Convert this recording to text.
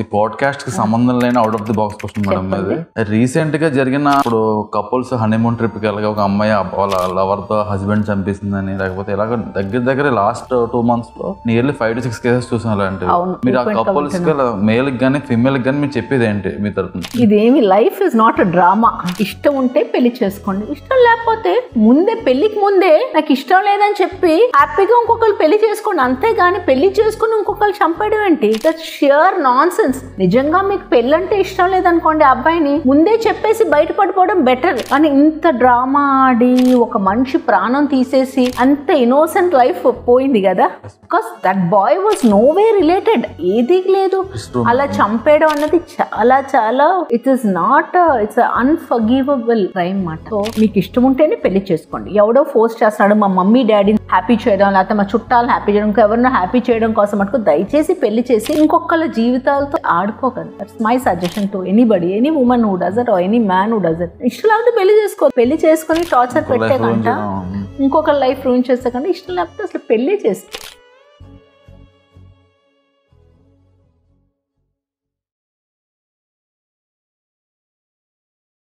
ఈ పాడ్కాస్ట్ కి సంబంధం లేని out of the box question madam. అది రీసెంట్ గా జరిగిన ఇప్పుడు కపుల్స్ హనీమూన్ ట్రిప్ కి వెళ్ళగా ఒక అమ్మాయి వాళ్ళ లవర్ తో హస్బెండ్ చంపేసిందని, లేకపోతే ఇలాగ దగ్గర లాస్ట్ 2 months లో నియర్లీ 5 to 6 కేసెస్ చూసాను అలాంటివి. మీరు ఆ కపుల్స్ కి మేల్ కి కానీ ఫిమేల్ కి కానీ మీరు చెప్పేది ఏంటి మీ తరఫున? ఇదేమి life is not a drama. ఇష్టం ఉంటే పెళ్లి చేసుకోండి, ఇష్టం లేకపోతే ముందే పెళ్లికి ముందే నాకు ఇష్టం లేదని చెప్పి హ్యాపీగా ఇంకొకరు పెళ్లి చేసుకోండి. అంతేగాని పెళ్లి చేసుకుని ఇంకొకరు చంపేయడం ఏంటి? That's shear non sense. నిజంగా మీకు పెళ్ళంటే ఇష్టం లేదనుకోండి, అబ్బాయిని ముందే చెప్పేసి బయటపడిపోవడం బెటర్. కానీ ఇంత డ్రామా ఆడి ఒక మనిషి ప్రాణం తీసేసి అంత ఇన్నోసెంట్ లైఫ్ పోయింది కదా. Because that boy was no way related, ఏది లేదు. అలా చంపేయడం అన్నది చాలా చాలా ఇట్స్ అన్ఫర్గివబుల్ క్రైమ్ మాట. సో మీకు ఇష్టం ఉంటేనే పెళ్లి చేసుకోండి. ఎవడో ఫోర్స్ చేస్తున్నాడు మా మమ్మీ డాడీని హ్యాపీ చేయడం, లేకపోతే మా చుట్టాలను హ్యాపీ చేయడం, ఎవరినో హ్యాపీ చేయడం కోసం మటుకు దయచేసి పెళ్లి చేసి ఇంకొకళ్ళ జీవితాలతో ఆడుకోకండి. That's my suggestion to anybody, any women who does it or any man who does it. ఇష్టం లేకపోతే పెళ్లి చేసుకో. పెళ్లి చేసుకుని టార్చర్ పెట్టే కంట ఇంకొక లైఫ్ రూయిన్ చేస్తే కంటే ఇష్టం లేకపోతే అసలు పెళ్లి చేసుకో.